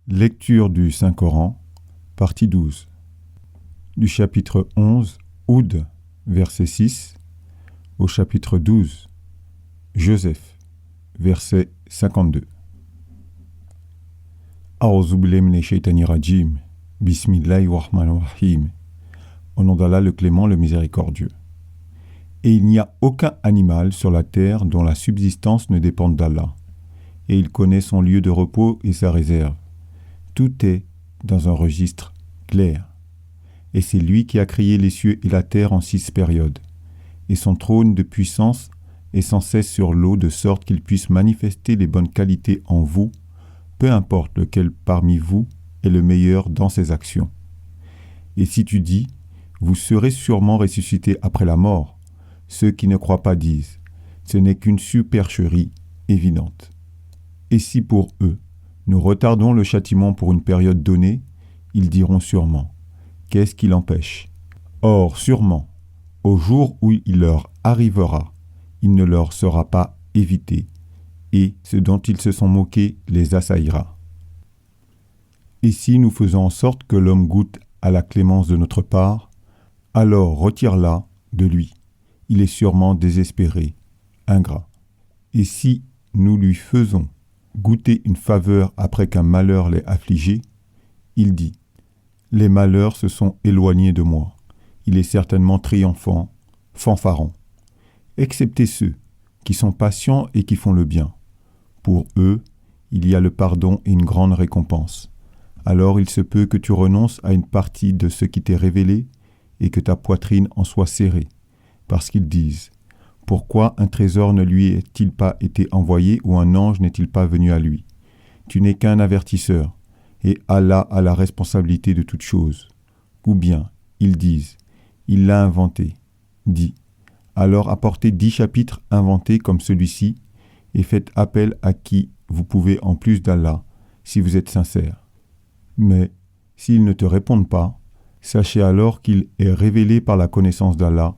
Lecture du Saint-Coran, partie 12. Du chapitre 11, Oud, verset 6, au chapitre 12, Joseph, verset 52. A'udhu billahi minash shaitani rajim. Bismillahirrahmanirrahim. Au nom d'Allah le Clément, le Miséricordieux. Et il n'y a aucun animal sur la terre dont la subsistance ne dépende d'Allah. Et il connaît son lieu de repos et sa réserve. Tout est dans un registre clair. Et c'est lui qui a créé les cieux et la terre en 6 périodes. Et son trône de puissance est sans cesse sur l'eau, de sorte qu'il puisse manifester les bonnes qualités en vous, peu importe lequel parmi vous est le meilleur dans ses actions. Et si tu dis, vous serez sûrement ressuscités après la mort, ceux qui ne croient pas disent, ce n'est qu'une supercherie évidente. Et si pour eux, nous retardons le châtiment pour une période donnée, ils diront sûrement, qu'est-ce qui l'empêche? Or, sûrement, au jour où il leur arrivera, il ne leur sera pas évité, et ce dont ils se sont moqués les assaillira. Et si nous faisons en sorte que l'homme goûte à la clémence de notre part, alors retire-la de lui. Il est sûrement désespéré, ingrat. Et si nous lui faisons goûter une faveur après qu'un malheur l'ait affligé, il dit, les malheurs se sont éloignés de moi. Il est certainement triomphant, fanfaron. Excepté ceux qui sont patients et qui font le bien. Pour eux, il y a le pardon et une grande récompense. Alors il se peut que tu renonces à une partie de ce qui t'est révélé et que ta poitrine en soit serrée, parce qu'ils disent, pourquoi un trésor ne lui est-il pas été envoyé ou un ange n'est-il pas venu à lui? Tu n'es qu'un avertisseur, et Allah a la responsabilité de toute chose. Ou bien, ils disent, il l'a inventé. Dis, alors apportez 10 chapitres inventés comme celui-ci, et faites appel à qui vous pouvez en plus d'Allah, si vous êtes sincère. Mais, s'ils ne te répondent pas, sachez alors qu'il est révélé par la connaissance d'Allah,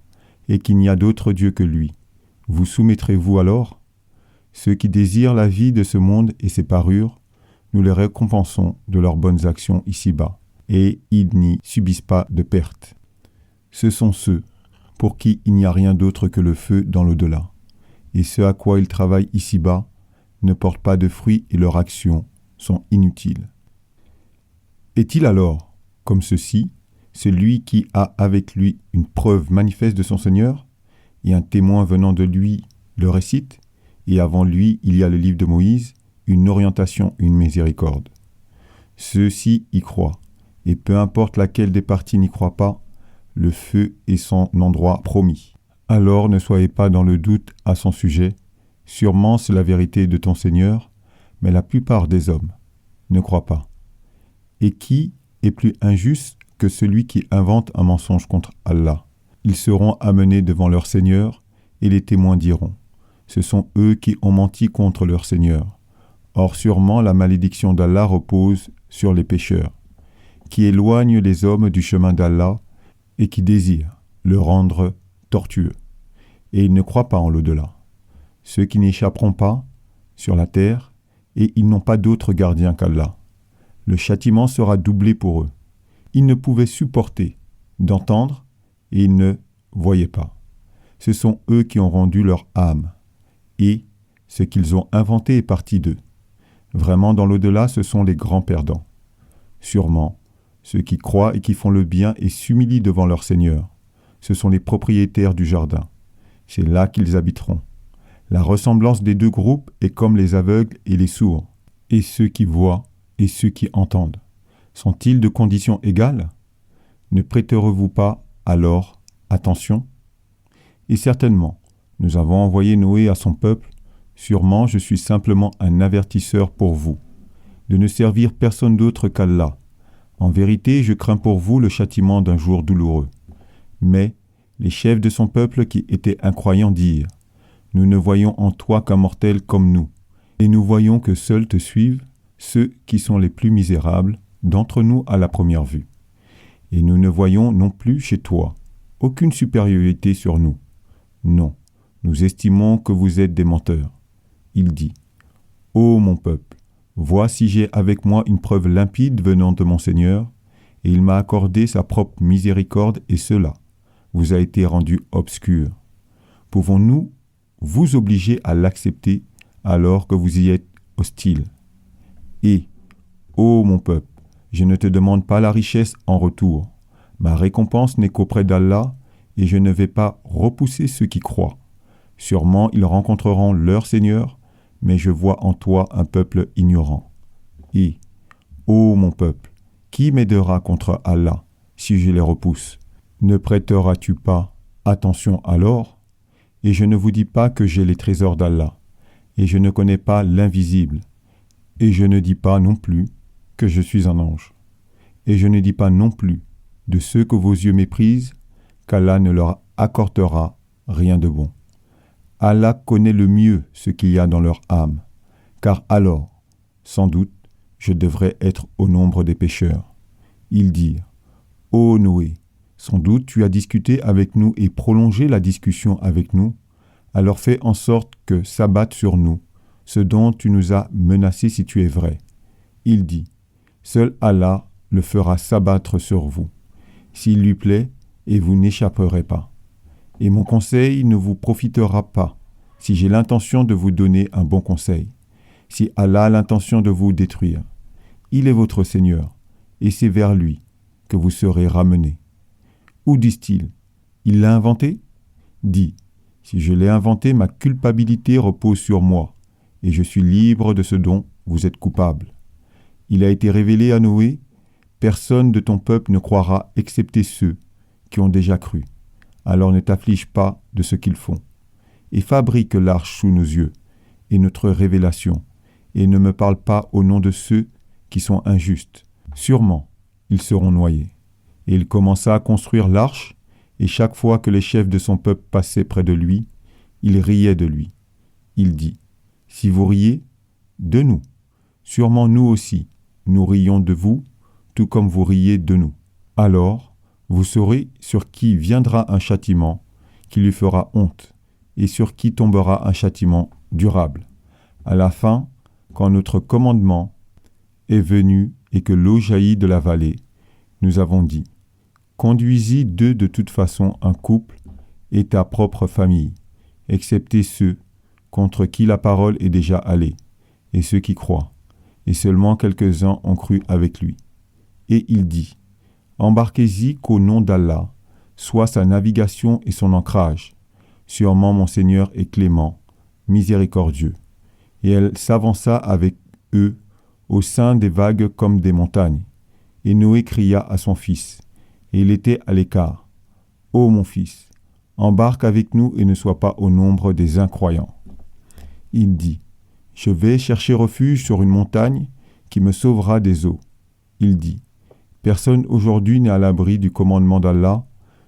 et qu'il n'y a d'autre Dieu que lui. Vous soumettrez-vous alors? Ceux qui désirent la vie de ce monde et ses parures, nous les récompensons de leurs bonnes actions ici-bas, et ils n'y subissent pas de perte. Ce sont ceux pour qui il n'y a rien d'autre que le feu dans l'au-delà, et ce à quoi ils travaillent ici-bas ne porte pas de fruits et leurs actions sont inutiles. Est-il alors, comme ceci, celui qui a avec lui une preuve manifeste de son Seigneur, et un témoin venant de lui le récite, et avant lui il y a le livre de Moïse, une orientation, une miséricorde. Ceux-ci y croient, et peu importe laquelle des parties n'y croit pas, le feu est son endroit promis. Alors ne soyez pas dans le doute à son sujet, sûrement c'est la vérité de ton Seigneur, mais la plupart des hommes ne croient pas. Et qui est plus injuste que celui qui invente un mensonge contre Allah? Ils seront amenés devant leur Seigneur, et les témoins diront, ce sont eux qui ont menti contre leur Seigneur. Or sûrement la malédiction d'Allah repose sur les pécheurs, qui éloignent les hommes du chemin d'Allah et qui désirent le rendre tortueux. Et ils ne croient pas en l'au-delà. Ceux qui n'échapperont pas sur la terre, et ils n'ont pas d'autre gardien qu'Allah. Le châtiment sera doublé pour eux. Ils ne pouvaient supporter d'entendre et ils ne voyaient pas. Ce sont eux qui ont rendu leur âme, et ce qu'ils ont inventé est parti d'eux. Vraiment, dans l'au-delà, ce sont les grands perdants. Sûrement, ceux qui croient et qui font le bien et s'humilient devant leur Seigneur, ce sont les propriétaires du jardin. C'est là qu'ils habiteront. La ressemblance des deux groupes est comme les aveugles et les sourds, et ceux qui voient et ceux qui entendent. Sont-ils de conditions égales? Ne prêterez-vous pas alors attention? Et certainement, nous avons envoyé Noé à son peuple, sûrement je suis simplement un avertisseur pour vous, de ne servir personne d'autre qu'Allah. En vérité, je crains pour vous le châtiment d'un jour douloureux. Mais les chefs de son peuple qui étaient incroyants dirent, nous ne voyons en toi qu'un mortel comme nous, et nous voyons que seuls te suivent ceux qui sont les plus misérables d'entre nous à la première vue. Et nous ne voyons non plus chez toi aucune supériorité sur nous. Non, nous estimons que vous êtes des menteurs. Il dit, ô mon peuple, Vois si j'ai avec moi une preuve limpide venant de mon Seigneur, et il m'a accordé sa propre miséricorde, et cela vous a été rendu obscur. Pouvons-nous vous obliger à l'accepter alors que vous y êtes hostile? Et, ô mon peuple, je ne te demande pas la richesse en retour. Ma récompense n'est qu'auprès d'Allah, et je ne vais pas repousser ceux qui croient. Sûrement ils rencontreront leur Seigneur, mais je vois en toi un peuple ignorant. Et, ô mon peuple, qui m'aidera contre Allah si je les repousse? Ne prêteras-tu pas attention alors? Et je ne vous dis pas que j'ai les trésors d'Allah, et je ne connais pas l'invisible, et je ne dis pas non plus que je suis un ange, et je ne dis pas non plus de ceux que vos yeux méprisent, qu'Allah ne leur accordera rien de bon. Allah connaît le mieux ce qu'il y a dans leur âme, car alors, sans doute, je devrais être au nombre des pécheurs. Ils dirent, ô Noé, sans doute tu as discuté avec nous et prolongé la discussion avec nous, alors fais en sorte que s'abatte sur nous ce dont tu nous as menacé si tu es vrai. Il dit, seul Allah le fera s'abattre sur vous, s'il lui plaît, et vous n'échapperez pas. Et mon conseil ne vous profitera pas, si j'ai l'intention de vous donner un bon conseil, si Allah a l'intention de vous détruire. Il est votre Seigneur, et c'est vers lui que vous serez ramenés. Ou disent-ils, il l'a inventé? Dis, si je l'ai inventé, ma culpabilité repose sur moi, et je suis libre de ce dont vous êtes coupable. Il a été révélé à Noé, personne de ton peuple ne croira excepté ceux qui ont déjà cru. Alors ne t'afflige pas de ce qu'ils font. Et fabrique l'arche sous nos yeux, et notre révélation, et ne me parle pas au nom de ceux qui sont injustes. Sûrement, ils seront noyés. Et il commença à construire l'arche, et chaque fois que les chefs de son peuple passaient près de lui, il riait de lui. Il dit, si vous riez, de nous. Sûrement nous aussi, nous rions de vous, tout comme vous riez de nous. Alors, vous saurez sur qui viendra un châtiment qui lui fera honte, et sur qui tombera un châtiment durable. À la fin, quand notre commandement est venu et que l'eau jaillit de la vallée, nous avons dit, conduisis d'eux de toute façon un couple et ta propre famille, excepté ceux contre qui la parole est déjà allée, et ceux qui croient, et seulement quelques-uns ont cru avec lui. Et il dit, embarquez-y qu'au nom d'Allah, soit sa navigation et son ancrage. Sûrement mon Seigneur est clément, miséricordieux. Et elle s'avança avec eux au sein des vagues comme des montagnes. Et Noé cria à son fils, et il était à l'écart. Ô mon fils, embarque avec nous et ne sois pas au nombre des incroyants. Il dit, je vais chercher refuge sur une montagne qui me sauvera des eaux. Il dit, personne aujourd'hui n'est à l'abri du commandement d'Allah,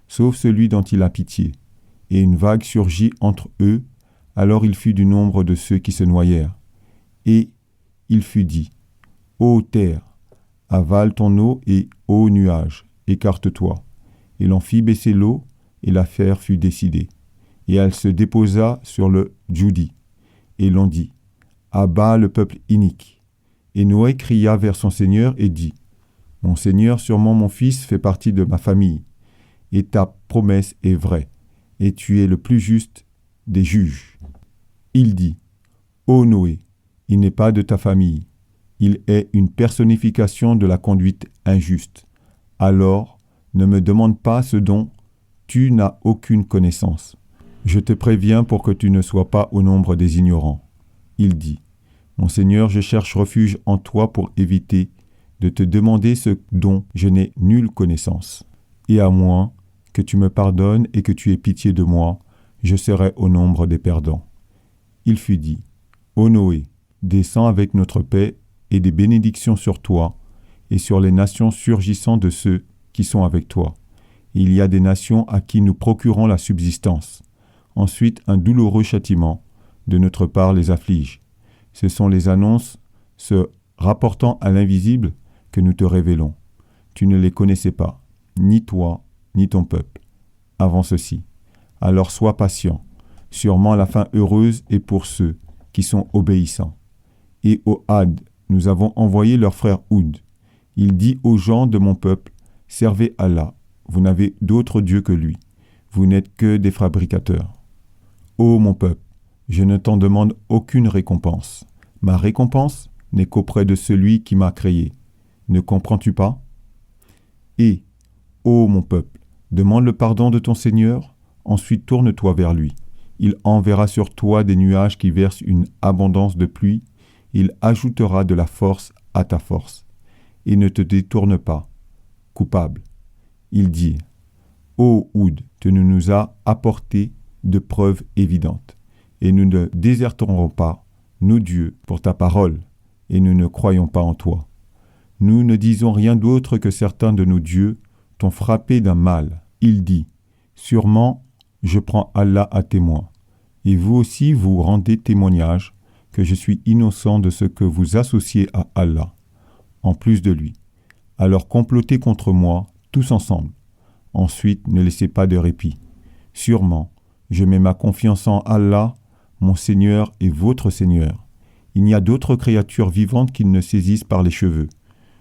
sauf celui dont il a pitié. Et une vague surgit entre eux, alors il fut du nombre de ceux qui se noyèrent. Et il fut dit, ô terre, avale ton eau et ô nuage, écarte-toi. Et l'on fit baisser l'eau, et l'affaire fut décidée. Et elle se déposa sur le Djoudi. Et l'on dit, abat le peuple inique. Et Noé cria vers son Seigneur et dit, mon Seigneur, sûrement mon fils fait partie de ma famille, et ta promesse est vraie, et tu es le plus juste des juges. Il dit, ô Noé, il n'est pas de ta famille, il est une personnification de la conduite injuste. Alors, ne me demande pas ce dont tu n'as aucune connaissance. Je te préviens pour que tu ne sois pas au nombre des ignorants. Il dit, mon Seigneur, je cherche refuge en toi pour éviter de te demander ce dont je n'ai nulle connaissance. Et à moins que tu me pardonnes et que tu aies pitié de moi, je serai au nombre des perdants. Il fut dit, ô Noé, descends avec notre paix et des bénédictions sur toi et sur les nations surgissant de ceux qui sont avec toi. Il y a des nations à qui nous procurons la subsistance. Ensuite, un douloureux châtiment de notre part les afflige. Ce sont les annonces se rapportant à l'invisible que nous te révélons. Tu ne les connaissais pas, ni toi, ni ton peuple, avant ceci. Alors sois patient. Sûrement la fin heureuse est pour ceux qui sont obéissants. Et au Had, nous avons envoyé leur frère Houd. Il dit aux gens de mon peuple, « Servez Allah, vous n'avez d'autre Dieu que lui. Vous n'êtes que des fabricateurs. » Ô mon peuple, je ne t'en demande aucune récompense. Ma récompense n'est qu'auprès de celui qui m'a créé. Ne comprends-tu pas? Et, ô mon peuple, demande le pardon de ton Seigneur, ensuite tourne-toi vers lui. Il enverra sur toi des nuages qui versent une abondance de pluie. Il ajoutera de la force à ta force. Et ne te détourne pas, coupable. Il dit, ô Houd, tu nous as apporté de preuves évidentes, et nous ne déserterons pas nos dieux pour ta parole, et nous ne croyons pas en toi. Nous ne disons rien d'autre que certains de nos dieux t'ont frappé d'un mal. Il dit, sûrement, je prends Allah à témoin, et vous aussi vous rendez témoignage que je suis innocent de ce que vous associez à Allah, en plus de lui. Alors complotez contre moi, tous ensemble. Ensuite, ne laissez pas de répit. Sûrement, je mets ma confiance en Allah, mon Seigneur et votre Seigneur. Il n'y a d'autres créatures vivantes qu'ils ne saisissent par les cheveux.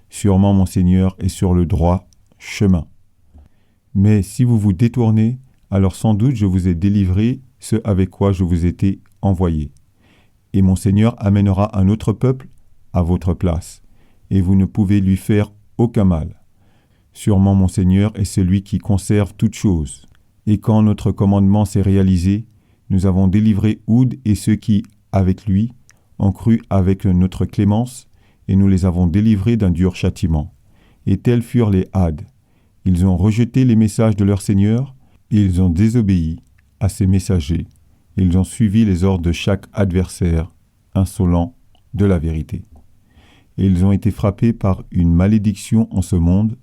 Sûrement mon Seigneur est sur le droit chemin. Mais si vous vous détournez, alors sans doute je vous ai délivré ce avec quoi je vous étais envoyé. Et mon Seigneur amènera un autre peuple à votre place, et vous ne pouvez lui faire aucun mal. Sûrement mon Seigneur est celui qui conserve toutes choses. Et quand notre commandement s'est réalisé, nous avons délivré Houd et ceux qui, avec lui, ont cru avec notre clémence, et nous les avons délivrés d'un dur châtiment. Et tels furent les Had. Ils ont rejeté les messages de leur Seigneur, et ils ont désobéi à ses messagers. Ils ont suivi les ordres de chaque adversaire, insolent de la vérité. Et ils ont été frappés par une malédiction en ce monde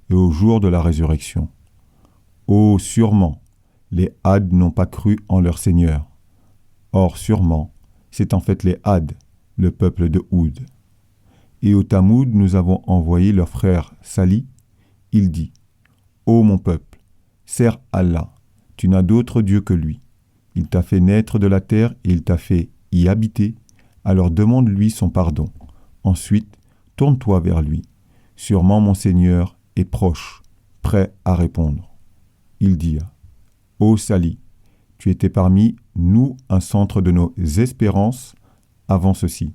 et au jour de la résurrection. Oh, sûrement, les Had n'ont pas cru en leur Seigneur. Or, sûrement, c'est en fait les Had, le peuple de Houd. Et au Tamoud, nous avons envoyé leur frère Salih. Il dit, ô mon peuple, sers Allah, tu n'as d'autre Dieu que lui. Il t'a fait naître de la terre et il t'a fait y habiter, alors demande-lui son pardon. Ensuite, tourne-toi vers lui. Sûrement mon Seigneur est proche, prêt à répondre. Ils dirent, ô Salih, tu étais parmi nous un centre de nos espérances avant ceci.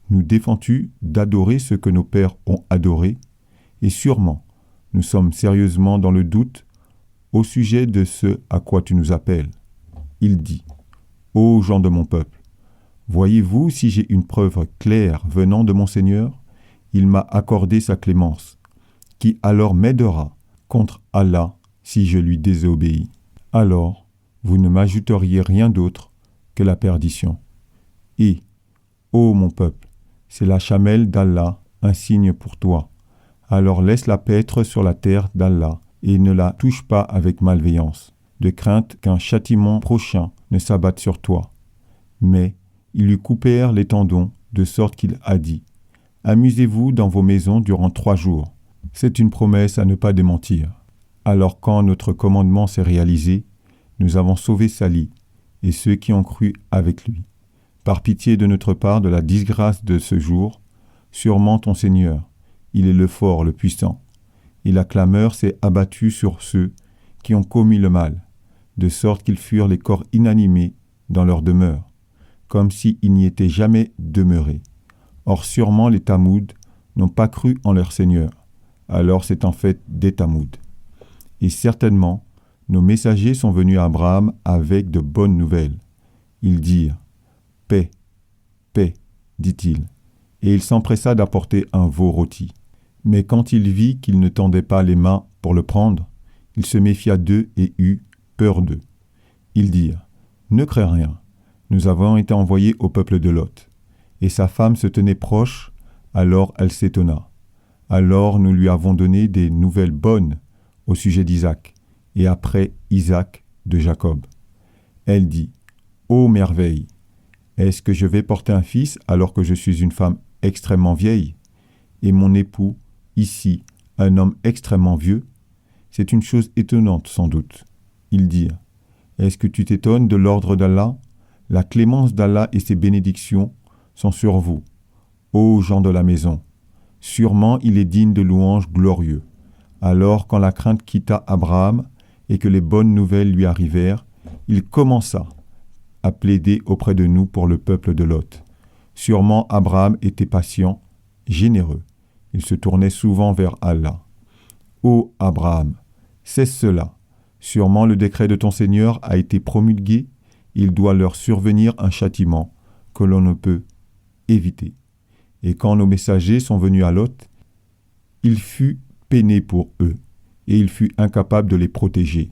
Nous défends-tu d'adorer ce que nos pères ont adoré, et sûrement, nous sommes sérieusement dans le doute au sujet de ce à quoi tu nous appelles. Il dit, ô gens de mon peuple, voyez-vous si j'ai une preuve claire venant de mon Seigneur? Il m'a accordé sa clémence, qui alors m'aidera contre Allah si je lui désobéis. Alors, vous ne m'ajouteriez rien d'autre que la perdition. Et, ô mon peuple, c'est la chamelle d'Allah, un signe pour toi. Alors laisse-la paître sur la terre d'Allah et ne la touche pas avec malveillance, de crainte qu'un châtiment prochain ne s'abatte sur toi. Mais ils lui coupèrent les tendons, de sorte qu'il a dit, « Amusez-vous dans vos maisons durant 3 jours. » C'est une promesse à ne pas démentir. Alors quand notre commandement s'est réalisé, nous avons sauvé Salih et ceux qui ont cru avec lui. Par pitié de notre part de la disgrâce de ce jour, sûrement ton Seigneur, il est le fort, le puissant. Et la clameur s'est abattue sur ceux qui ont commis le mal, de sorte qu'ils furent les corps inanimés dans leur demeure, comme s'ils n'y étaient jamais demeurés. Or sûrement les Tamoud n'ont pas cru en leur Seigneur, alors c'est en fait des Tamoud. Et certainement, nos messagers sont venus à Abraham avec de bonnes nouvelles. Ils dirent, « Paix, paix, dit-il. » Et il s'empressa d'apporter un veau rôti. Mais quand il vit qu'ils ne tendaient pas les mains pour le prendre, il se méfia d'eux et eut peur d'eux. Ils dirent, « Ne crains rien, nous avons été envoyés au peuple de Lot. » Et sa femme se tenait proche, alors elle s'étonna. Alors nous lui avons donné des nouvelles bonnes au sujet d'Isaac, et après Isaac de Jacob. Elle dit, « Ô merveille, est-ce que je vais porter un fils alors que je suis une femme extrêmement vieille, et mon époux, ici, un homme extrêmement vieux? C'est une chose étonnante sans doute. » Ils dirent, « Est-ce que tu t'étonnes de l'ordre d'Allah? La clémence d'Allah et ses bénédictions sont sur vous, ô gens de la maison. Sûrement il est digne de louanges glorieux. Alors quand la crainte quitta Abraham et que les bonnes nouvelles lui arrivèrent, il commença à plaider auprès de nous pour le peuple de Lot. Sûrement Abraham était patient, généreux. Il se tournait souvent vers Allah. Ô Abraham, cesse cela. Sûrement le décret de ton Seigneur a été promulgué, il doit leur survenir un châtiment que l'on ne peut éviter. Et quand nos messagers sont venus à Lot, il fut peiné pour eux, et il fut incapable de les protéger.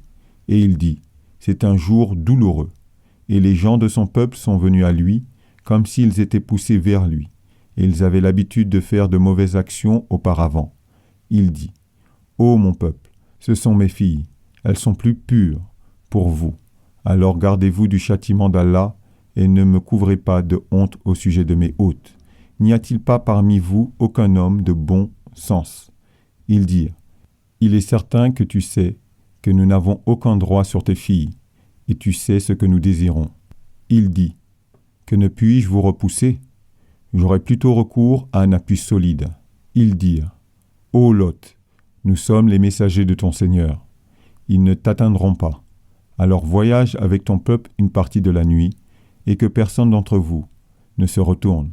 Et il dit, c'est un jour douloureux. Et les gens de son peuple sont venus à lui, comme s'ils étaient poussés vers lui, et ils avaient l'habitude de faire de mauvaises actions auparavant. Il dit, ô mon peuple, ce sont mes filles, elles sont plus pures pour vous. Alors gardez-vous du châtiment d'Allah, et ne me couvrez pas de honte au sujet de mes hôtes. N'y a-t-il pas parmi vous aucun homme de bon sens? Ils dirent, il est certain que tu sais que nous n'avons aucun droit sur tes filles, et tu sais ce que nous désirons. Il dit, que ne puis-je vous repousser? J'aurais plutôt recours à un appui solide. Ils dirent, ô Lot, nous sommes les messagers de ton Seigneur. Ils ne t'atteindront pas. Alors voyage avec ton peuple une partie de la nuit, et que personne d'entre vous ne se retourne.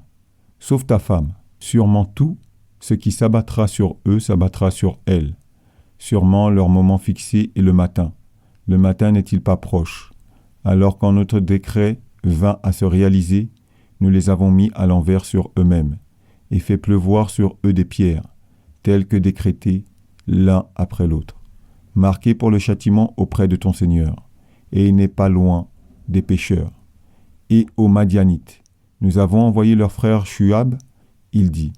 Sauf ta femme, sûrement tout ce qui s'abattra sur eux s'abattra sur elle. Sûrement leur moment fixé est le matin. Le matin n'est-il pas proche? Alors quand notre décret vint à se réaliser, nous les avons mis à l'envers sur eux-mêmes, et fait pleuvoir sur eux des pierres, telles que décrétées l'un après l'autre, marquées pour le châtiment auprès de ton Seigneur, et il n'est pas loin des pécheurs. Et aux Madianites, nous avons envoyé leur frère Shuab, il dit,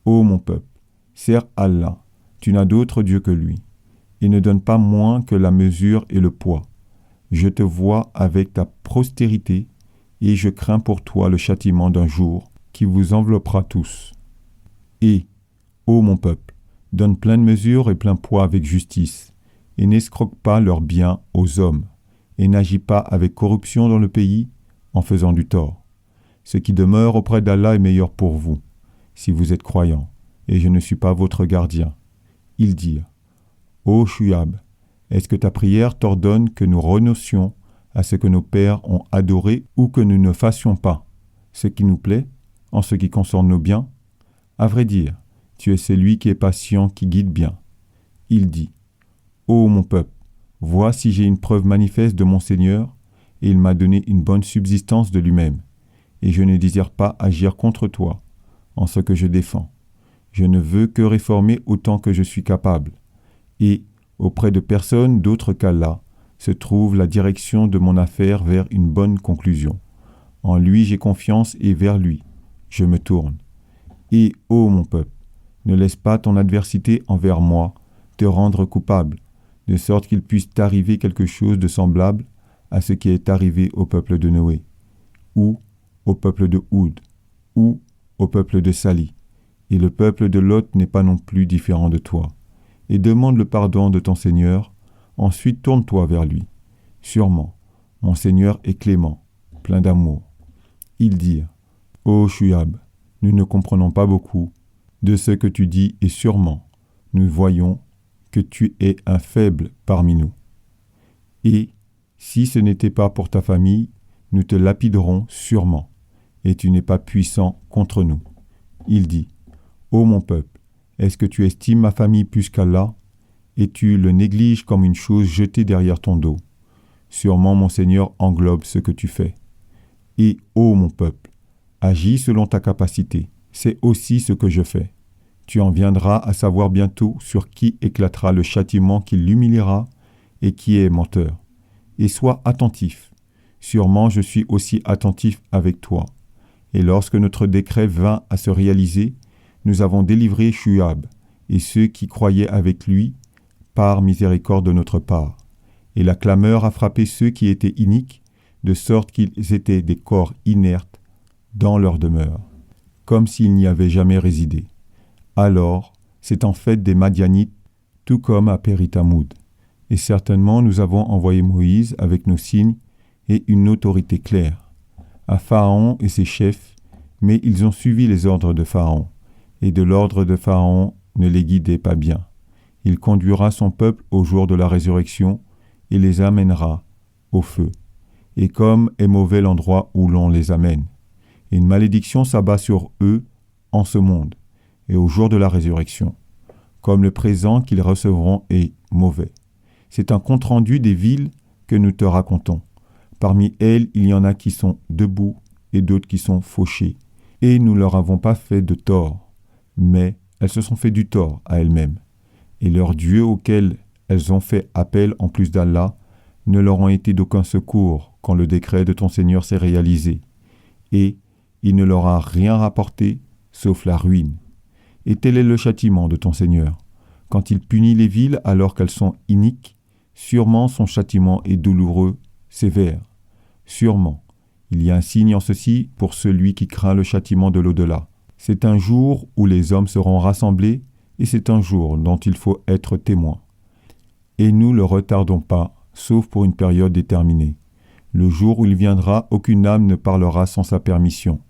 ô mon peuple, sers Allah, tu n'as d'autre Dieu que lui, et ne donne pas moins que la mesure et le poids. Je te vois avec ta postérité, et je crains pour toi le châtiment d'un jour qui vous enveloppera tous. Et, ô mon peuple, donne plein de mesure et plein poids avec justice, et n'escroque pas leurs biens aux hommes, et n'agis pas avec corruption dans le pays en faisant du tort. Ce qui demeure auprès d'Allah est meilleur pour vous, si vous êtes croyants, et je ne suis pas votre gardien. Ils dirent, ô Shuab, est-ce que ta prière t'ordonne que nous renoncions à ce que nos pères ont adoré ou que nous ne fassions pas ce qui nous plaît en ce qui concerne nos biens? À vrai dire, tu es celui qui est patient, qui guide bien. Il dit, ô mon peuple, vois si j'ai une preuve manifeste de mon Seigneur, et il m'a donné une bonne subsistance de lui-même, et je ne désire pas agir contre toi en ce que je défends. Je ne veux que réformer autant que je suis capable, et auprès de personne d'autre qu'Allah se trouve la direction de mon affaire vers une bonne conclusion. En lui j'ai confiance et vers lui je me tourne. Et, ô mon peuple, ne laisse pas ton adversité envers moi te rendre coupable, de sorte qu'il puisse t'arriver quelque chose de semblable à ce qui est arrivé au peuple de Noé, ou au peuple de Houd, ou au peuple de Sali. Et le peuple de Lot n'est pas non plus différent de toi. Et demande le pardon de ton Seigneur, ensuite tourne-toi vers lui. Sûrement, mon Seigneur est clément, plein d'amour. Ils dirent, ô Shuab, nous ne comprenons pas beaucoup de ce que tu dis, et sûrement, nous voyons que tu es un faible parmi nous. Et, si ce n'était pas pour ta famille, nous te lapiderons sûrement, et tu n'es pas puissant contre nous. Il dit, ô mon peuple, est-ce que tu estimes ma famille plus qu'Allah, et tu le négliges comme une chose jetée derrière ton dos? Sûrement mon Seigneur englobe ce que tu fais. Et, ô mon peuple, agis selon ta capacité, c'est aussi ce que je fais. Tu en viendras à savoir bientôt sur qui éclatera le châtiment qui l'humiliera et qui est menteur. Et sois attentif. Sûrement je suis aussi attentif avec toi. Et lorsque notre décret vint à se réaliser, nous avons délivré Shuab et ceux qui croyaient avec lui par miséricorde de notre part. Et la clameur a frappé ceux qui étaient iniques, de sorte qu'ils étaient des corps inertes dans leur demeure, comme s'ils n'y avaient jamais résidé. Alors, c'est en fait des Madianites, tout comme à Péritamoud. Et certainement nous avons envoyé Moïse avec nos signes et une autorité claire, à Pharaon et ses chefs, Mais ils ont suivi les ordres de Pharaon, et de l'ordre de Pharaon ne les guidait pas bien. Il conduira son peuple au jour de la résurrection et les amènera au feu. Et comme est mauvais l'endroit où l'on les amène, une malédiction s'abat sur eux en ce monde et au jour de la résurrection, comme le présent qu'ils recevront est mauvais. C'est un compte-rendu des villes que nous te racontons. Parmi elles, il y en a qui sont debout et d'autres qui sont fauchées. Et nous ne leur avons pas fait de tort, mais elles se sont fait du tort à elles-mêmes. Et leurs dieux auxquels elles ont fait appel en plus d'Allah ne leur ont été d'aucun secours quand le décret de ton Seigneur s'est réalisé. Et il ne leur a rien rapporté sauf la ruine. Et tel est le châtiment de ton Seigneur. Quand il punit les villes alors qu'elles sont iniques, sûrement son châtiment est douloureux, sévère. Sûrement, il y a un signe en ceci pour celui qui craint le châtiment de l'au-delà. C'est un jour où les hommes seront rassemblés, et c'est un jour dont il faut être témoin. Et nous le retardons pas, sauf pour une période déterminée. Le jour où il viendra, aucune âme ne parlera sans sa permission.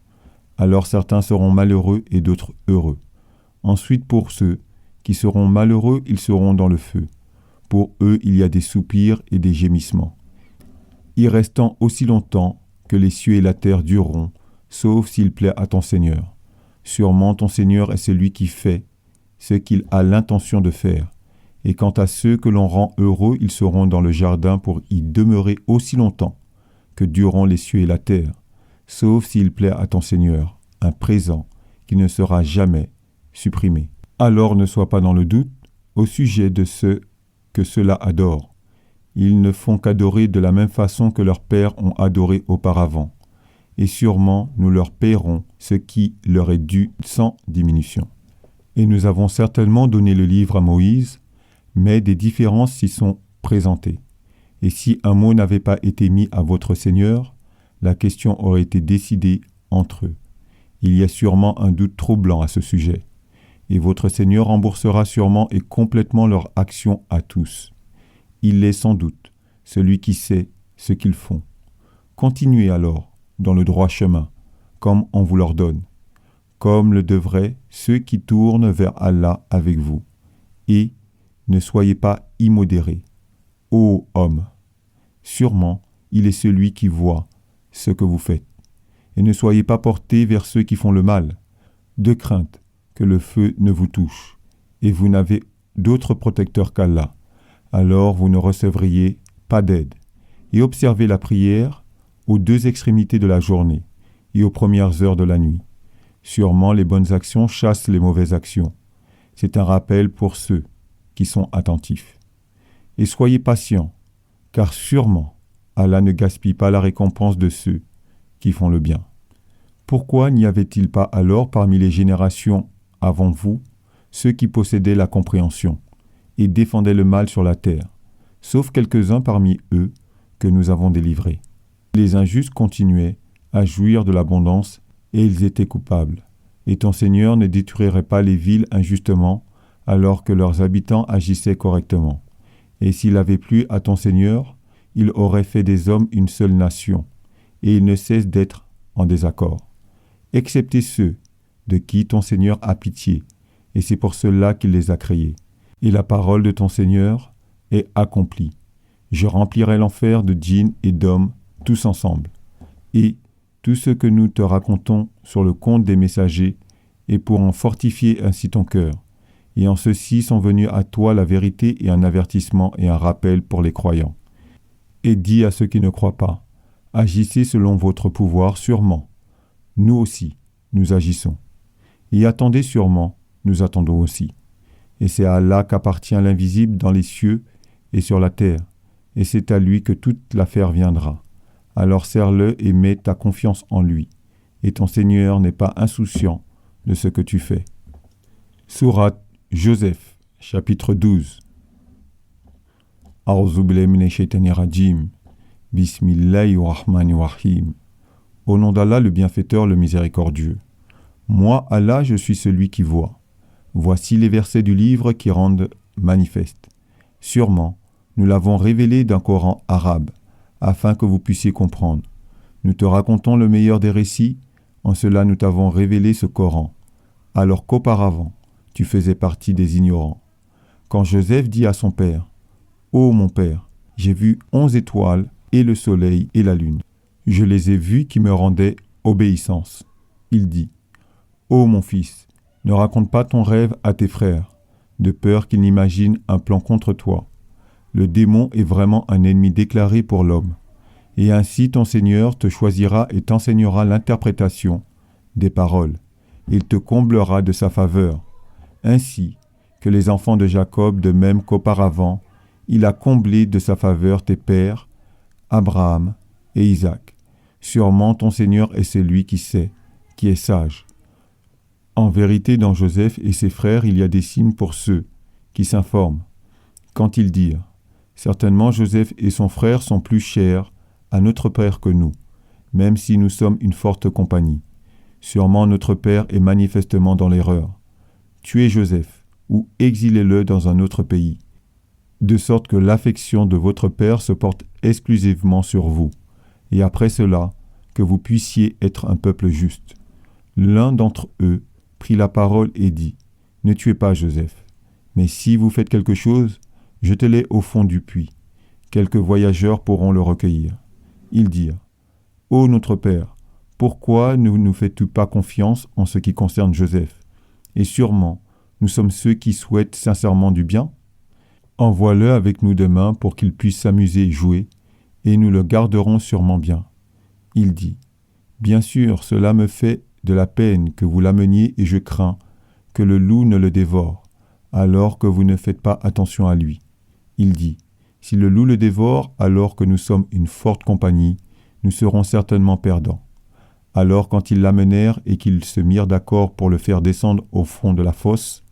Alors certains seront malheureux et d'autres heureux. Ensuite, pour ceux qui seront malheureux, ils seront dans le feu. Pour eux, il y a des soupirs et des gémissements. Y restant aussi longtemps que les cieux et la terre dureront, sauf s'il plaît à ton Seigneur. Sûrement ton Seigneur est celui qui fait ce qu'il a l'intention de faire. Et quant à ceux que l'on rend heureux, ils seront dans le jardin pour y demeurer aussi longtemps que dureront les cieux et la terre, sauf s'il plaît à ton Seigneur, un présent qui ne sera jamais supprimé. Alors ne sois pas dans le doute au sujet de ceux que ceux-là adorent. Ils ne font qu'adorer de la même façon que leurs pères ont adoré auparavant. Et sûrement nous leur paierons ce qui leur est dû sans diminution. Et nous avons certainement donné le livre à Moïse, mais des différences s'y sont présentées. Et si un mot n'avait pas été mis à votre Seigneur, la question aurait été décidée entre eux. Il y a sûrement un doute troublant à ce sujet. Et votre Seigneur remboursera sûrement et complètement leur action à tous. Il est sans doute celui qui sait ce qu'ils font. Continuez alors dans le droit chemin, comme on vous l'ordonne, comme le devraient ceux qui tournent vers Allah avec vous. Et ne soyez pas immodérés. Ô homme, sûrement il est celui qui voit ce que vous faites. Et ne soyez pas portés vers ceux qui font le mal, de crainte que le feu ne vous touche, et vous n'avez d'autre protecteur qu'Allah. Alors vous ne recevriez pas d'aide. Et observez la prière aux deux extrémités de la journée et aux premières heures de la nuit. Sûrement les bonnes actions chassent les mauvaises actions. C'est un rappel pour ceux qui sont attentifs. Et soyez patients, car sûrement Allah ne gaspille pas la récompense de ceux qui font le bien. Pourquoi n'y avait-il pas alors parmi les générations avant vous ceux qui possédaient la compréhension et défendaient le mal sur la terre, sauf quelques-uns parmi eux que nous avons délivrés? Les injustes continuaient à jouir de l'abondance et ils étaient coupables. Et ton Seigneur ne détruirait pas les villes injustement alors que leurs habitants agissaient correctement. Et s'il avait plu à ton Seigneur, il aurait fait des hommes une seule nation, et ils ne cessent d'être en désaccord, excepté ceux de qui ton Seigneur a pitié, et c'est pour cela qu'il les a créés. Et la parole de ton Seigneur est accomplie. Je remplirai l'enfer de djinns et d'hommes tous ensemble. Et tout ce que nous te racontons sur le compte des messagers est pour en fortifier ainsi ton cœur. Et en ceci sont venus à toi la vérité et un avertissement et un rappel pour les croyants. Et dis à ceux qui ne croient pas, agissez selon votre pouvoir sûrement. Nous aussi, nous agissons. Et attendez sûrement, nous attendons aussi. Et c'est à Allah qu'appartient l'invisible dans les cieux et sur la terre, et c'est à lui que toute l'affaire viendra. Alors serre-le et mets ta confiance en lui, et ton Seigneur n'est pas insouciant de ce que tu fais. Sourate Joseph, chapitre 12. A'udhu billahi minash shaitani rajim. Bismillahirrahmanirrahim. Au nom d'Allah, le bienfaiteur, le miséricordieux. Moi, Allah, je suis celui qui voit. Voici les versets du livre qui rendent manifeste. Sûrement, nous l'avons révélé d'un Coran arabe, afin que vous puissiez comprendre. Nous te racontons le meilleur des récits, En cela nous t'avons révélé ce Coran, alors qu'auparavant, tu faisais partie des ignorants. Quand Joseph dit à son père, « Ô mon père, j'ai vu 11 étoiles et le soleil et la lune. Je les ai vues qui me rendaient obéissance. » Il dit, « Ô mon fils, ne raconte pas ton rêve à tes frères, de peur qu'ils n'imaginent un plan contre toi. Le démon est vraiment un ennemi déclaré pour l'homme. Et ainsi ton Seigneur te choisira et t'enseignera l'interprétation des paroles. Il te comblera de sa faveur, ainsi que les enfants de Jacob, de même qu'auparavant, il a comblé de sa faveur tes pères, Abraham et Isaac. Sûrement ton Seigneur est celui qui sait, qui est sage. En vérité, dans Joseph et ses frères, il y a des signes pour ceux qui s'informent. Quand ils dirent, « Certainement Joseph et son frère sont plus chers à notre Père que nous, même si nous sommes une forte compagnie. Sûrement notre Père est manifestement dans l'erreur. Tuez Joseph, ou exilez-le dans un autre pays, de sorte que l'affection de votre Père se porte exclusivement sur vous, et après cela, que vous puissiez être un peuple juste. » L'un d'entre eux prit la parole et dit, « Ne tuez pas Joseph, mais si vous faites quelque chose, jetez-le au fond du puits. Quelques voyageurs pourront le recueillir. » Ils dirent, « Ô notre Père, pourquoi ne nous fais-tu pas confiance en ce qui concerne Joseph? Et sûrement, nous sommes ceux qui souhaitent sincèrement du bien. Envoie-le avec nous demain pour qu'il puisse s'amuser et jouer, et nous le garderons sûrement bien. » Il dit, « Bien sûr, cela me fait de la peine que vous l'ameniez et je crains que le loup ne le dévore, alors que vous ne faites pas attention à lui. » Il dit, « Si le loup le dévore alors que nous sommes une forte compagnie, nous serons certainement perdants. » Alors quand ils l'amenèrent et qu'ils se mirent d'accord pour le faire descendre au fond de la fosse,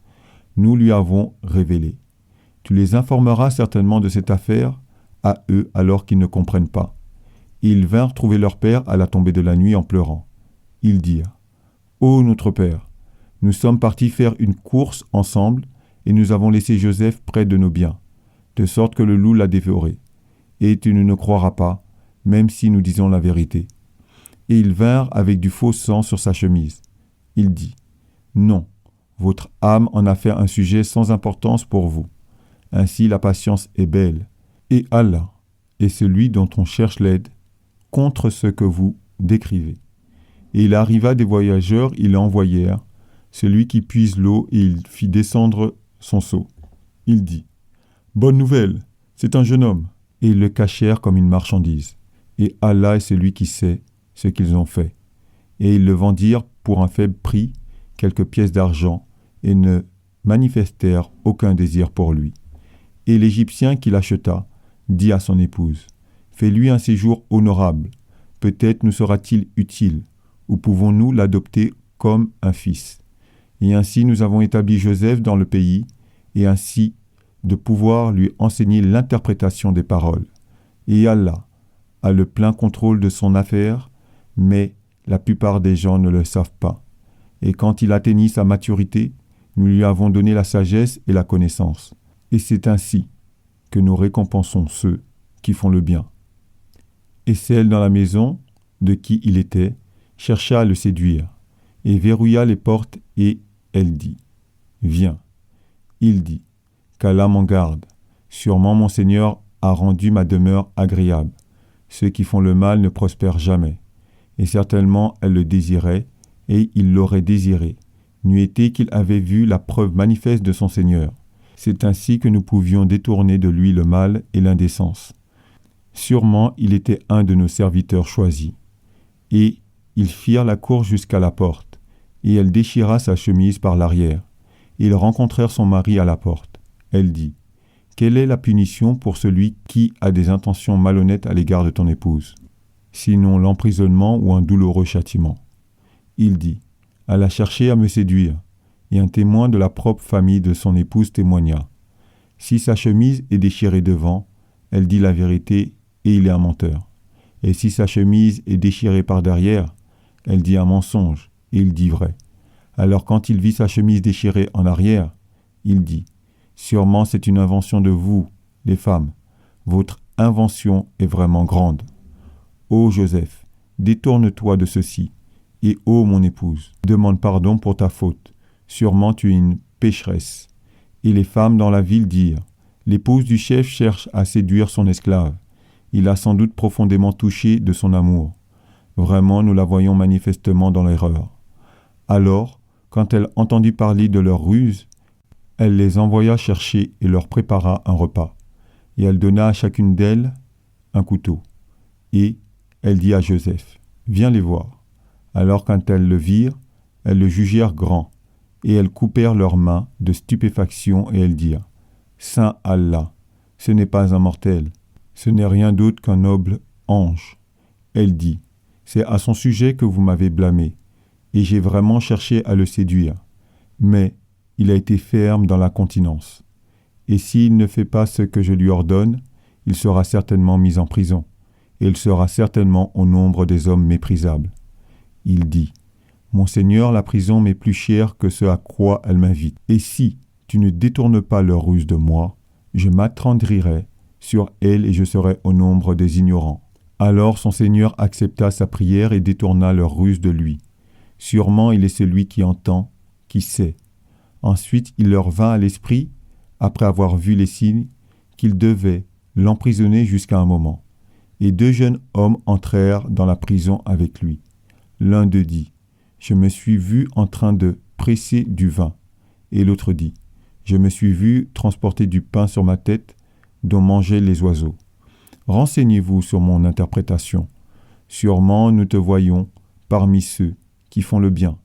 nous lui avons révélé. « Tu les informeras certainement de cette affaire à eux alors qu'ils ne comprennent pas. » Et ils vinrent trouver leur père à la tombée de la nuit en pleurant. Ils dirent, « Ô notre père, nous sommes partis faire une course ensemble et nous avons laissé Joseph près de nos biens, de sorte que le loup l'a dévoré. Et tu ne nous croiras pas, même si nous disons la vérité. » Et ils vinrent avec du faux sang sur sa chemise. Il dit, « Non, votre âme en a fait un sujet sans importance pour vous. Ainsi la patience est belle. Et Allah est celui dont on cherche l'aide contre ce que vous décrivez. » Et il arriva des voyageurs, ils l'envoyèrent, celui qui puise l'eau, et il fit descendre son seau. Il dit, « Bonne nouvelle, c'est un jeune homme. » Et ils le cachèrent comme une marchandise. Et Allah est celui qui sait ce qu'ils ont fait. Et ils le vendirent pour un faible prix, quelques pièces d'argent, et ne manifestèrent aucun désir pour lui. Et l'Égyptien qui l'acheta dit à son épouse, « Fais-lui un séjour honorable, peut-être nous sera-t-il utile, ou pouvons-nous l'adopter comme un fils. Et ainsi nous avons établi Joseph dans le pays, et ainsi de pouvoir lui enseigner l'interprétation des paroles. Et Allah a le plein contrôle de son affaire, mais la plupart des gens ne le savent pas. Et quand il atteignit sa maturité, nous lui avons donné la sagesse et la connaissance. Et c'est ainsi que nous récompensons ceux qui font le bien. » Et celle dans la maison de qui il était chercha à le séduire, et verrouilla les portes, et elle dit, « Viens. » Il dit, « Qu'Allah m'en garde. Sûrement mon Seigneur a rendu ma demeure agréable. Ceux qui font le mal ne prospèrent jamais. » Et certainement elle le désirait, et il l'aurait désiré, n'eût été qu'il avait vu la preuve manifeste de son Seigneur. C'est ainsi que nous pouvions détourner de lui le mal et l'indécence. Sûrement il était un de nos serviteurs choisis. Et ils firent la course jusqu'à la porte, et elle déchira sa chemise par l'arrière. Ils rencontrèrent son mari à la porte. Elle dit, « Quelle est la punition pour celui qui a des intentions malhonnêtes à l'égard de ton épouse, sinon l'emprisonnement ou un douloureux châtiment ?» Il dit, « Elle a cherché à me séduire, et un témoin de la propre famille de son épouse témoigna. Si sa chemise est déchirée devant, elle dit la vérité et il est un menteur. Et si sa chemise est déchirée par derrière, elle dit un mensonge et il dit vrai. Alors quand il vit sa chemise déchirée en arrière, il dit, « Sûrement c'est une invention de vous, les femmes. Votre invention est vraiment grande. Ô Joseph, détourne-toi de ceci Et ô mon épouse, demande pardon pour ta faute. Sûrement tu es une pécheresse. Et les femmes dans la ville dirent, l'épouse du chef cherche à séduire son esclave. Il a sans doute profondément touché de son amour. Vraiment, nous la voyons manifestement dans l'erreur. Alors, quand elle entendit parler de leur ruse, elle les envoya chercher et leur prépara un repas. Et elle donna à chacune d'elles un couteau. Et elle dit à Joseph, « Viens les voir. » Alors quand elles le virent, elles le jugèrent grand. Et elles coupèrent leurs mains de stupéfaction et elles dirent, « Saint Allah, ce n'est pas un mortel, ce n'est rien d'autre qu'un noble ange. » Elle dit, « C'est à son sujet que vous m'avez blâmé, et j'ai vraiment cherché à le séduire. Mais il a été ferme dans la continence. Et s'il ne fait pas ce que je lui ordonne, il sera certainement mis en prison, et il sera certainement au nombre des hommes méprisables. » Il dit, « Mon Seigneur, la prison m'est plus chère que ce à quoi elle m'invite. Et si tu ne détournes pas leur ruse de moi, je m'attendrirai sur elle et je serai au nombre des ignorants. » Alors son Seigneur accepta sa prière et détourna leur ruse de lui. Sûrement il est celui qui entend, qui sait. Ensuite il leur vint à l'esprit, après avoir vu les signes, qu'ils devaient l'emprisonner jusqu'à un moment. Et 2 jeunes hommes entrèrent dans la prison avec lui. L'un d'eux dit, « Je me suis vu en train de presser du vin. » Et l'autre dit, « Je me suis vu transporter du pain sur ma tête, dont mangeaient les oiseaux. Renseignez-vous sur mon interprétation. Sûrement nous te voyons parmi ceux qui font le bien. »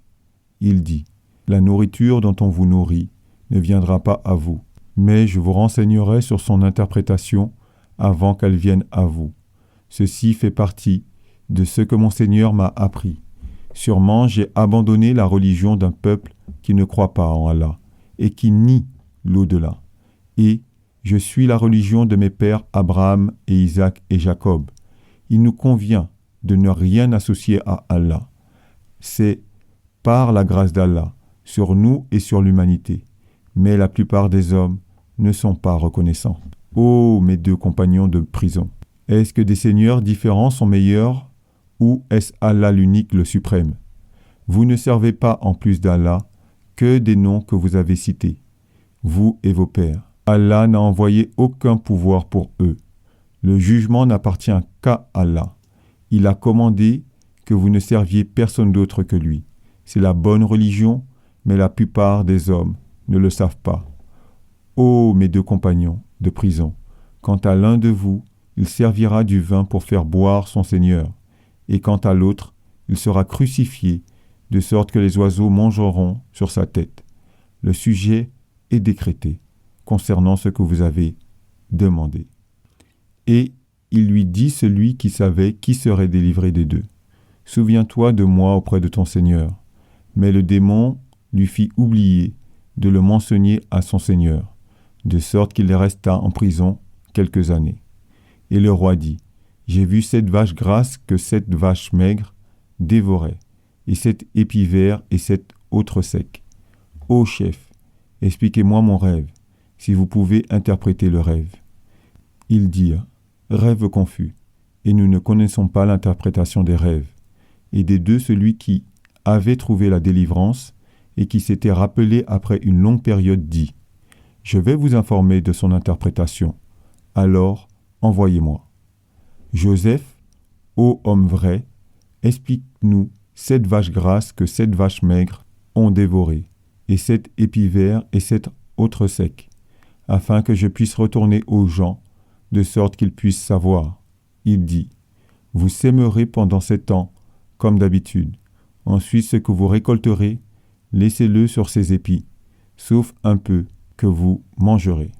Il dit, « La nourriture dont on vous nourrit ne viendra pas à vous, mais je vous renseignerai sur son interprétation avant qu'elle vienne à vous. Ceci fait partie de ce que mon Seigneur m'a appris. Sûrement j'ai abandonné la religion d'un peuple qui ne croit pas en Allah et qui nie l'au-delà. Et je suis la religion de mes pères Abraham et Isaac et Jacob. Il nous convient de ne rien associer à Allah. C'est par la grâce d'Allah, sur nous et sur l'humanité. Mais la plupart des hommes ne sont pas reconnaissants. Ô mes 2 compagnons de prison, est-ce que des seigneurs différents sont meilleurs ou est-ce Allah l'unique, le suprême? Vous ne servez pas en plus d'Allah que des noms que vous avez cités, vous et vos pères. Allah n'a envoyé aucun pouvoir pour eux. Le jugement n'appartient qu'à Allah. Il a commandé que vous ne serviez personne d'autre que lui. C'est la bonne religion, mais la plupart des hommes ne le savent pas. Ô mes 2 compagnons de prison, quant à l'un de vous, il servira du vin pour faire boire son Seigneur, et quant à l'autre, il sera crucifié, de sorte que les oiseaux mangeront sur sa tête. Le sujet est décrété concernant ce que vous avez demandé. » Et il lui dit celui qui savait qui serait délivré des 2. « Souviens-toi de moi auprès de ton Seigneur. » Mais le démon lui fit oublier de le mentionner à son Seigneur, de sorte qu'il resta en prison quelques années. Et le roi dit, « J'ai vu 7 vaches grasses que 7 vaches maigres dévoraient, et 7 épis verts et 7 autres secs. Ô chef, expliquez-moi mon rêve, si vous pouvez interpréter le rêve. » Ils dirent, « Rêve confus, et nous ne connaissons pas l'interprétation des rêves. » Et des 2, celui qui avait trouvé la délivrance et qui s'était rappelé après une longue période dit, « Je vais vous informer de son interprétation. Alors, envoyez-moi. » Joseph, ô homme vrai, explique-nous 7 vaches grasses que 7 vaches maigres ont dévorées, et 7 épis verts et 7 autres secs, afin que je puisse retourner aux gens, de sorte qu'ils puissent savoir. Il dit, « Vous sèmerez pendant 7 ans, comme d'habitude. Ensuite, ce que vous récolterez, laissez-le sur ces épis, sauf un peu que vous mangerez.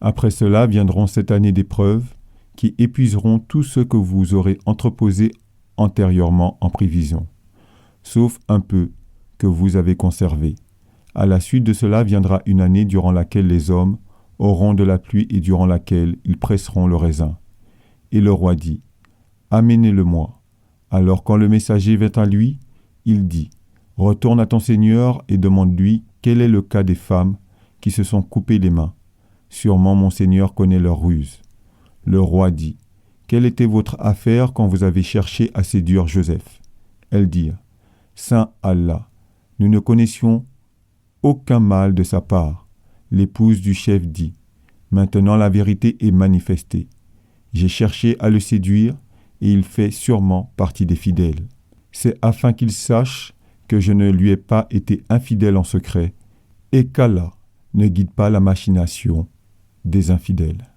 Après cela viendront 7 années d'épreuves qui épuiseront tout ce que vous aurez entreposé antérieurement en prévision, sauf un peu que vous avez conservé. À la suite de cela viendra une année durant laquelle les hommes auront de la pluie et durant laquelle ils presseront le raisin. » Et le roi dit, « Amenez-le-moi. » Alors quand le messager vint à lui, il dit, « Retourne à ton Seigneur et demande-lui quel est le cas des femmes qui se sont coupées les mains. Sûrement mon Seigneur connaît leur ruse. » Le roi dit, « Quelle était votre affaire quand vous avez cherché à séduire Joseph ?» Elles dirent, Saint Allah, nous ne connaissions aucun mal de sa part. L'épouse du chef dit, maintenant la vérité est manifestée. J'ai cherché à le séduire et il fait sûrement partie des fidèles. C'est afin qu'il sache que je ne lui ai pas été infidèle en secret et qu'Allah ne guide pas la machination des infidèles.